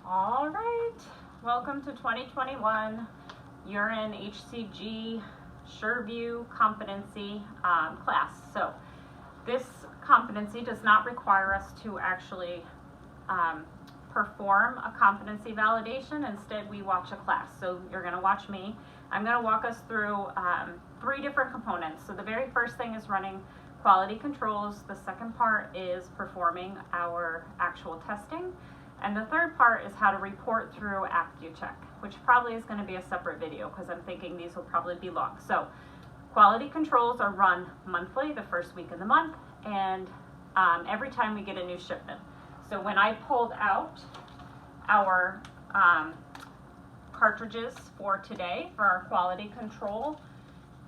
All right, welcome to 2021 urine hCG SureVie competency class. So this competency does not require us to actually perform a competency validation. Instead, we watch a class. So you're going to watch me. I'm going to walk us through 3 different components. So the very first thing is running quality controls. The second part is performing our actual testing. And the third part is how to report through AccuCheck, which probably is going to be a separate video because I'm thinking these will probably be long. So quality controls are run monthly, the first week of the month, and every time we get a new shipment. So when I pulled out our cartridges for today for our quality control,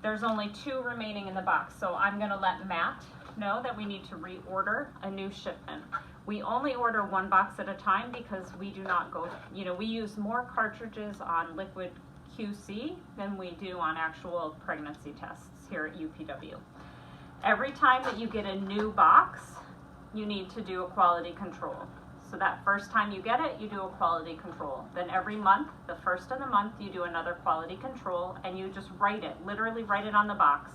there's only 2 remaining in the box. So I'm going to let Matt know that we need to reorder a new shipment. We only order 1 box at a time because we do not go, we use more cartridges on liquid QC than we do on actual pregnancy tests here at UPW. Every time that you get a new box, you need to do a quality control. So that first time you get it, you do a quality control. Then every month, the first of the month, you do another quality control, and you just write it, literally write it on the box.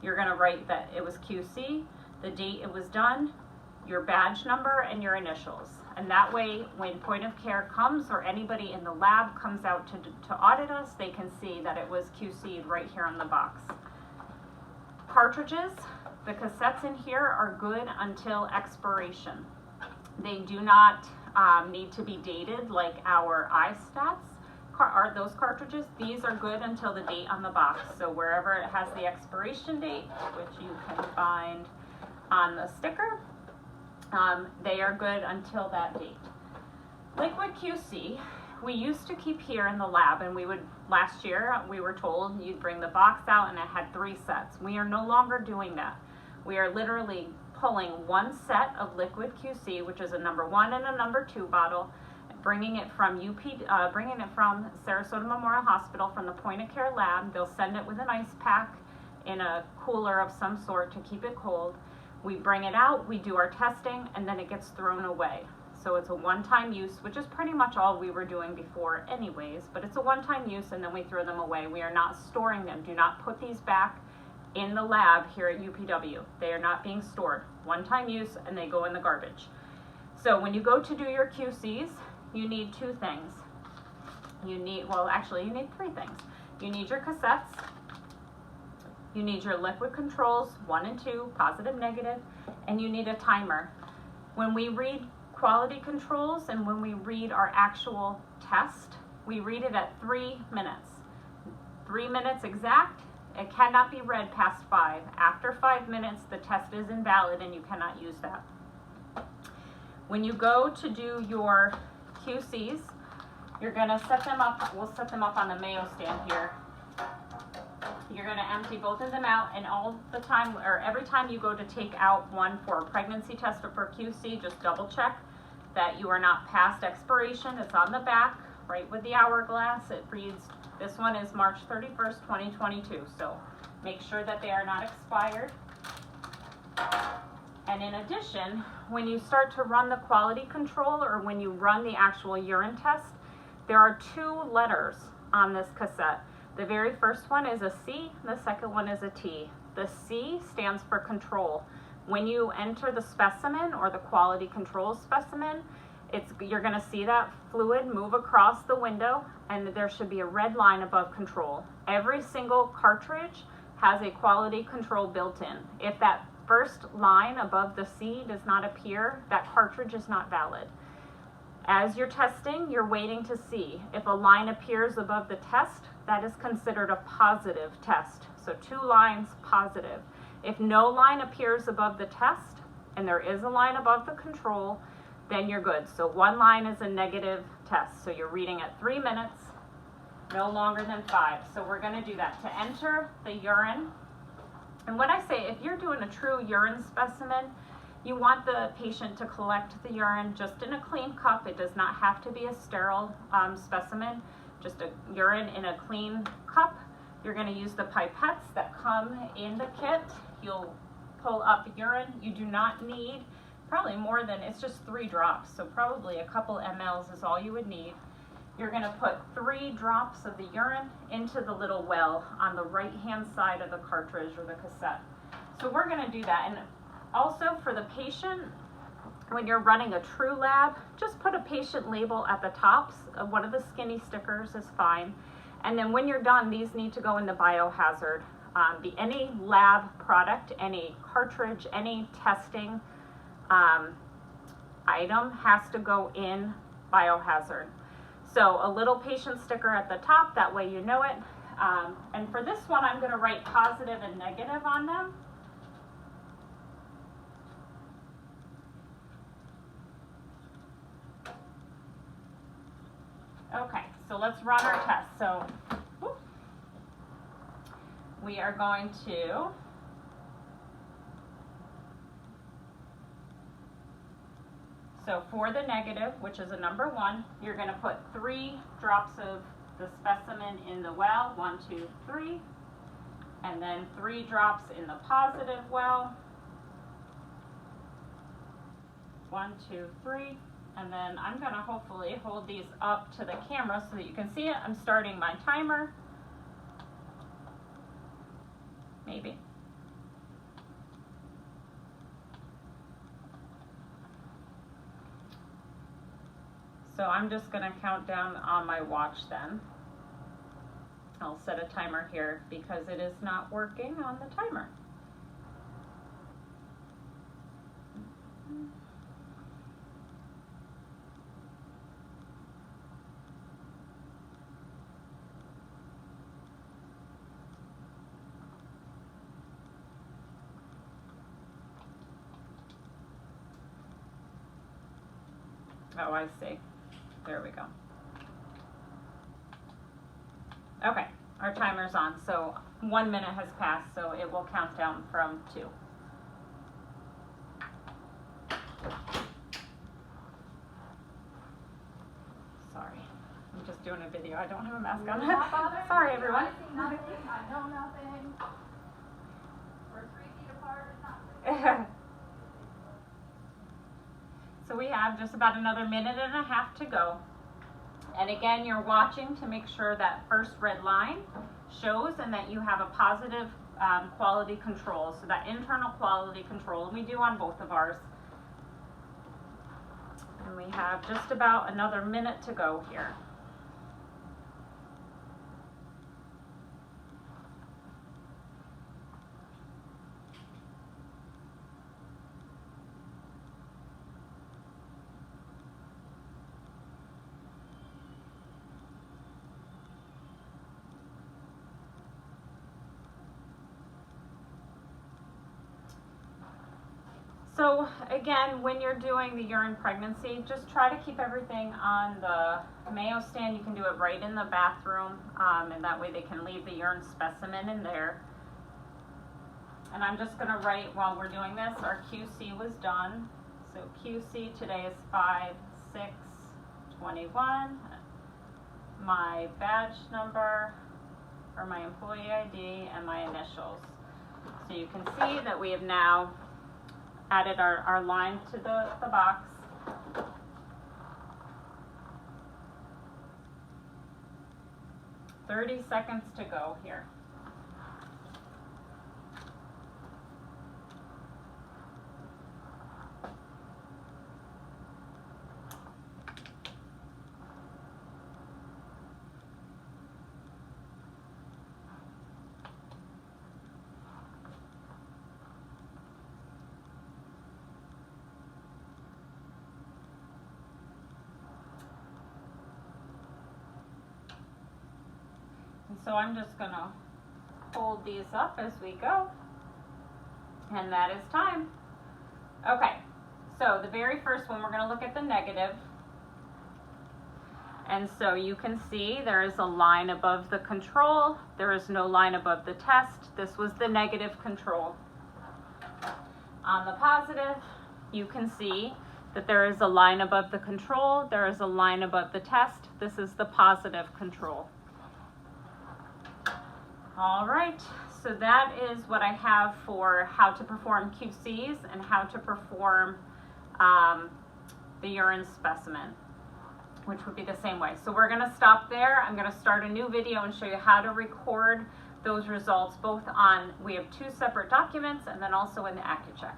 You're going to write that it was QC, the date it was done, your badge number, and your initials. And that way, when point of care comes or anybody in the lab comes out to audit us, they can see that it was QC'd right here on the box. Cartridges, the cassettes in here are good until expiration. They do not need to be dated like our iStats are those cartridges. These are good until the date on the box. So wherever it has the expiration date, which you can find on the sticker, they are good until that date. Liquid QC, we used to keep here in the lab, and last year we were told you'd bring the box out and it had 3 sets. We are no longer doing that. We are literally pulling 1 set of liquid QC, which is a number 1 and a number 2 bottle, bringing it from Sarasota Memorial Hospital from the point of care lab. They'll send it with an ice pack in a cooler of some sort to keep it cold. We bring it out, we do our testing, and then it gets thrown away. So it's a one-time use, which is pretty much all we were doing before anyways, but it's a one-time use and then we throw them away. We are not storing them. Do not put these back in the lab here at UPW. They are not being stored. One-time use, and they go in the garbage. So when you go to do your QCs, you need 2 things. You need 3 things. You need your cassettes, you need your liquid controls, 1 and 2, positive, negative, and you need a timer. When we read quality controls and when we read our actual test, we read it at 3 minutes. 3 minutes exact. It cannot be read past 5. After 5 minutes, the test is invalid and you cannot use that. When you go to do your QCs, you're going to set them up. We'll set them up on the Mayo stand here. You're going to empty both of them out, and all the time, or every time you go to take out one for a pregnancy test or for QC, just double check that you are not past expiration. It's on the back, right with the hourglass. It reads, this one is March 31st, 2022. So make sure that they are not expired. And in addition, when you start to run the quality control or when you run the actual urine test, there are 2 letters on this cassette. The very first one is a C, the second one is a T. The C stands for control. When you enter the specimen or the quality control specimen, you're going to see that fluid move across the window, and there should be a red line above control. Every single cartridge has a quality control built in. If that first line above the C does not appear, that cartridge is not valid. As you're testing, you're waiting to see. If a line appears above the test, that is considered a positive test. So 2 lines, positive. If no line appears above the test, and there is a line above the control, then you're good. So 1 line is a negative test. So you're reading at 3 minutes, no longer than 5. So we're going to do that. To enter the urine, and when I say if you're doing a true urine specimen, you want the patient to collect the urine just in a clean cup. It does not have to be a sterile specimen, just a urine in a clean cup. You're going to use the pipettes that come in the kit. You'll pull up urine. You do not need probably more than, it's just 3 drops, so probably a couple mLs is all you would need. You're going to put 3 drops of the urine into the little well on the right hand side of the cartridge or the cassette. So we're going to do that. And also for the patient, when you're running a true lab, just put a patient label at the tops. One of the skinny stickers is fine. And then when you're done, these need to go in the biohazard. Any lab product, any cartridge, any testing item has to go in biohazard. So a little patient sticker at the top, that way you know it. And for this one, I'm going to write positive and negative on them. Okay, so let's run our test. So we are going to for the negative, which is a number 1, you're going to put 3 drops of the specimen in the well, 1, 2, 3, and then 3 drops in the positive well, 1, 2, 3, and then I'm going to hopefully hold these up to the camera so that you can see it. I'm starting my timer. Maybe. So I'm just going to count down on my watch then. I'll set a timer here because it is not working on the timer. Oh, I see. There we go. Okay, our timer's on, so 1 minute has passed, so it will count down from 2. Sorry, I'm just doing a video. I don't have a mask on. Sorry, everyone. I see nothing. I know nothing. We're 3 feet apart. It's not. So we have just about another minute and a half to go. And again, you're watching to make sure that first red line shows and that you have a positive quality control. So that internal quality control, and we do on both of ours. And we have just about another minute to go here. So again, when you're doing the urine pregnancy, just try to keep everything on the Mayo stand. You can do it right in the bathroom, and that way they can leave the urine specimen in there. And I'm just going to write while we're doing this, our QC was done. So QC today is 5/6/21. My badge number, or my employee ID, and my initials. So you can see that we have now added our line to the box. "30 seconds to go here. So I'm just going to hold these up as we go, and that is time. Okay, so the very first one, we're going to look at the negative. And so you can see there is a line above the control. There is no line above the test. This was the negative control. On the positive, you can see that there is a line above the control. There is a line above the test. This is the positive control. All right, so that is what I have for how to perform QCs and how to perform the urine specimen, which would be the same way. So we're going to stop there. I'm going to start a new video and show you how to record those results both on, we have 2 separate documents, and then also in the AccuCheck.